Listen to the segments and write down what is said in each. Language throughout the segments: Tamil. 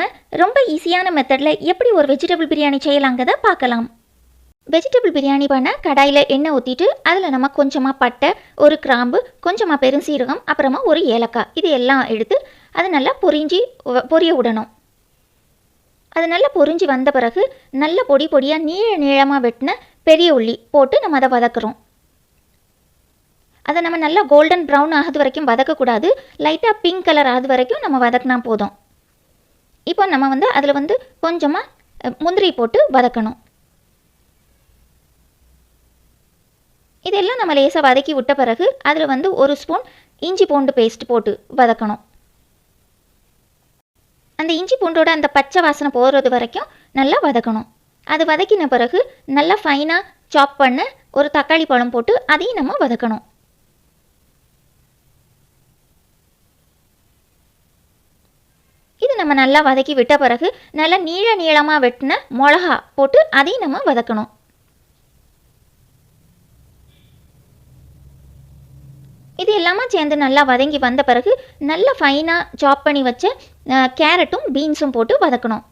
நம்ம ரொம்ப ஈஸியான மெத்தடில் எப்படி ஒரு வெஜிடபிள் பிரியாணி செய்யலாங்கிறத பார்க்கலாம். வெஜிடபிள் பிரியாணி பண்ண கடாயில் எண்ணெய் ஊற்றிட்டு அதில் நம்ம கொஞ்சமாக பட்டை, ஒரு கிராம்பு, கொஞ்சமாக பெருஞ்சீரகம், அப்புறமா ஒரு ஏலக்காய் இது எல்லாம் எடுத்து அது நல்லா பொரிய விடணும். அது நல்லா பொரிஞ்சு வந்த பிறகு நல்ல பொடி பொடியாக நீளமாக வெட்டின பெரிய உள்ளி போட்டு நம்ம அதை வதக்குறோம். அதை நம்ம நல்லா கோல்டன் ப்ரௌன் ஆகுது வரைக்கும் வதக்கக்கூடாது, லைட்டாக பிங்க் கலர் ஆகுது வரைக்கும் நம்ம வதக்கினா போதும். இப்போ நம்ம அதில் கொஞ்சமாக முந்திரி போட்டு வதக்கணும். இதெல்லாம் நம்ம லேசாக வதக்கி விட்ட பிறகு அதில் ஒரு ஸ்பூன் இஞ்சி பூண்டு பேஸ்ட் போட்டு வதக்கணும். அந்த இஞ்சி பூண்டோட அந்த பச்சை வாசனை போகிறது வரைக்கும் நல்லா வதக்கணும். அது வதக்கின பிறகு நல்லா ஃபைனாக சாப் பண்ண ஒரு தக்காளி பழம் போட்டு அதையும் நம்ம வதக்கணும். இது நம்ம நல்லா வதக்கி விட்ட பிறகு நல்லா நீளமாக வெட்டின மிளகா போட்டு அதையும் நம்ம வதக்கணும். இது எல்லாமே சேர்ந்து நல்லா வதங்கி வந்த பிறகு நல்லா ஃபைனாக சாப் பண்ணி வச்ச கேரட்டும் பீன்ஸும் போட்டு வதக்கணும்.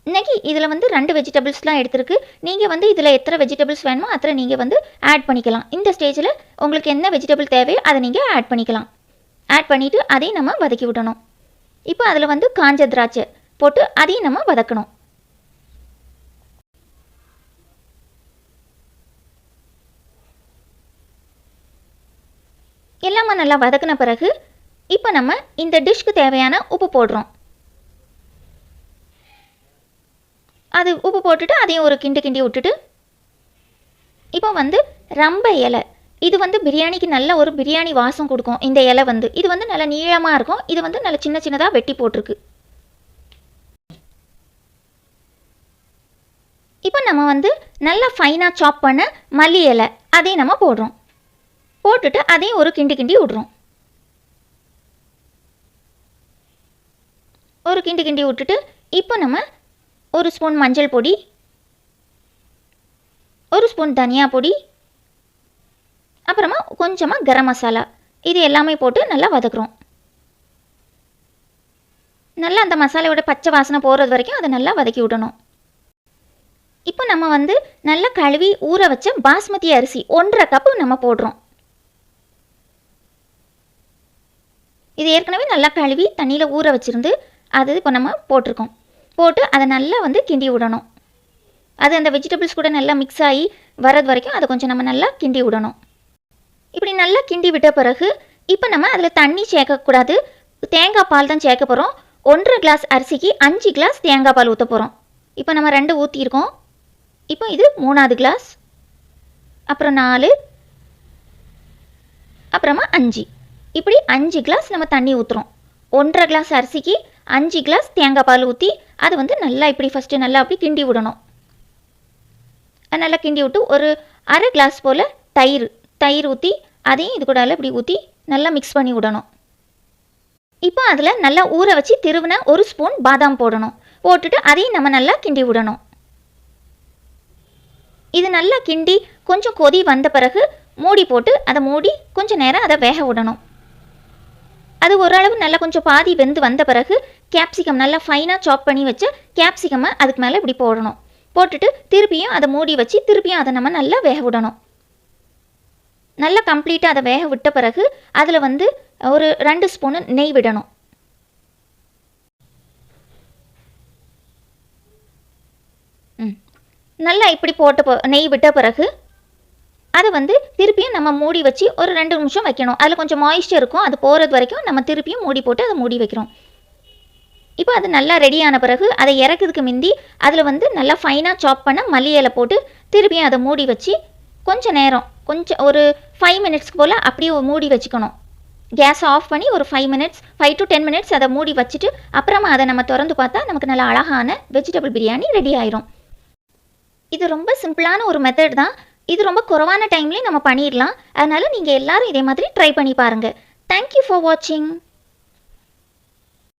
இன்றைக்கி இதில் 2 வெஜிடபிள்ஸ்லாம் எடுத்துருக்கு. நீங்கள் இதில் எத்தனை வெஜிடபிள்ஸ் வேணுமோ அத்தனை நீங்கள் ஆட் பண்ணிக்கலாம். இந்த ஸ்டேஜில் உங்களுக்கு என்ன வெஜிடபிள் தேவையோ அதை நீங்கள் ஆட் பண்ணிக்கலாம். ஆட் பண்ணிவிட்டு அதையும் நம்ம வதக்கி விடணும். இப்போ அதில் காஞ்ச திராட்சை போட்டு அதையும் நம்ம வதக்கணும். எல்லாமே நல்லா வதக்கின பிறகு இப்போ நம்ம இந்த டிஷ்க்கு தேவையான உப்பு போடுறோம். அது உப்பு போட்டுட்டு அதையும் ஒரு கிண்டி விட்டுட்டு இப்போ ரம்ப இலை இது பிரியாணிக்கு நல்ல ஒரு பிரியாணி வாசம் கொடுக்கும். இந்த இலை இது நல்ல நீளமாக இருக்கும். இது நல்ல சின்னதாக வெட்டி போட்டிருக்கு. இப்போ நம்ம நல்லா ஃபைனாக சாப் பண்ண மல்லி இலை அதையும் நம்ம போடுறோம். போட்டுட்டு அதையும் ஒரு கிண்டி விடுறோம். ஒரு கிண்டி விட்டுட்டு இப்போ நம்ம ஒரு ஸ்பூன் மஞ்சள் பொடி, ஒரு ஸ்பூன் தனியா பொடி, அப்புறமா கொஞ்சமாக கரம் மசாலா இது எல்லாமே போட்டு நல்லா வதக்குறோம். நல்லா அந்த மசாலாவோட பச்சை வாசனை போகிறது வரைக்கும் அதை நல்லா வதக்கி விடணும். இப்போ நம்ம நல்லா கழுவி ஊற வச்ச பாஸ்மதி அரிசி 1.5 கப்பு நம்ம போடுறோம். இது ஏற்கனவே நல்லா கழுவி தண்ணியில் ஊற வச்சுருந்து அது இப்போ நம்ம போட்டிருக்கோம். போட்டு அதை நல்லா கிண்டி விடணும். அது அந்த வெஜிடபிள்ஸ் கூட நல்லா மிக்ஸ் ஆகி வர்றது வரைக்கும் அதை கொஞ்சம் நம்ம நல்லா கிண்டி விடணும். இப்படி நல்லா கிண்டி விட்ட பிறகு இப்போ நம்ம அதில் தண்ணி சேர்க்கக்கூடாது, தேங்காய் பால் தான் சேர்க்க போகிறோம். 1.5 கிளாஸ் அரிசிக்கு 5 கிளாஸ் தேங்காய் பால் ஊற்ற போகிறோம். இப்போ நம்ம 2 ஊற்றிருக்கோம். இப்போ இது 3வது கிளாஸ், அப்புறம் 4, அப்புறமா 5, இப்படி 5 கிளாஸ் நம்ம தண்ணி ஊற்றுறோம். 1.5 கிளாஸ் அரிசிக்கு 5 கிளாஸ் தேங்காய் பால் ஊற்றி அது நல்லா இப்படி ஃபஸ்ட்டு நல்லா அப்படி கிண்டி விடணும். நல்லா கிண்டி விட்டு ஒரு 1/2 கிளாஸ் போல் தயிர் ஊற்றி அதையும் இது கூட இப்படி ஊற்றி நல்லா மிக்ஸ் பண்ணி விடணும். இப்போ அதில் நல்லா ஊற வச்சு திருவின ஒரு ஸ்பூன் பாதாம் போடணும். போட்டுட்டு அதையும் நம்ம நல்லா கிண்டி விடணும். இது நல்லா கிண்டி கொஞ்சம் கொதி வந்த பிறகு மூடி போட்டு அதை மூடி கொஞ்சம் நேரம் அதை வேக விடணும். அது ஓரளவு நல்லா கொஞ்சம் பாதி வெந்து வந்த பிறகு கேப்சிகம் நல்லா ஃபைனாக சாப் பண்ணி வச்சு கேப்சிகமை அதுக்கு மேலே இப்படி போடணும். போட்டுட்டு திருப்பியும் அதை மூடி வச்சு திருப்பியும் அதை நம்ம நல்லா வேக விடணும். நல்லா கம்ப்ளீட்டாக அதை வேக விட்ட பிறகு அதில் ஒரு 2 ஸ்பூனு நெய் விடணும். நல்லா இப்படி நெய் விட்ட பிறகு அதை திருப்பியும் நம்ம மூடி வச்சு ஒரு 2 நிமிஷம் வைக்கணும். அதில் கொஞ்சம் மாய்ஸ்சர் இருக்கும், அது போகிறது வரைக்கும் நம்ம திருப்பியும் மூடி போட்டு அதை மூடி வைக்கிறோம். இப்போ அது நல்லா ரெடியான பிறகு அதை இறக்குறதுக்கு முந்தி அதில் நல்லா ஃபைனாக சாப் பண்ண மல்லி இலை போட்டு திருப்பியும் அதை மூடி வச்சு கொஞ்சம் நேரம் ஒரு 5 மினிட்ஸ்க்கு போல் அப்படியே மூடி வச்சுக்கணும். கேஸை ஆஃப் பண்ணி ஒரு 5 to 10 மினிட்ஸ் அதை மூடி வச்சுட்டு அப்புறமா அதை நம்ம திறந்து பார்த்தா நமக்கு நல்ல அழகான வெஜிடபிள் பிரியாணி ரெடி ஆயிரும். இது ரொம்ப சிம்பிளான ஒரு மெத்தட் தான். இது ரொம்ப குறைவான டைம்லேயே நம்ம பண்ணிடலாம். அதனால் நீங்கள் எல்லோரும் இதே மாதிரி ட்ரை பண்ணி பாருங்கள். தேங்க்யூ ஃபார் வாட்சிங்.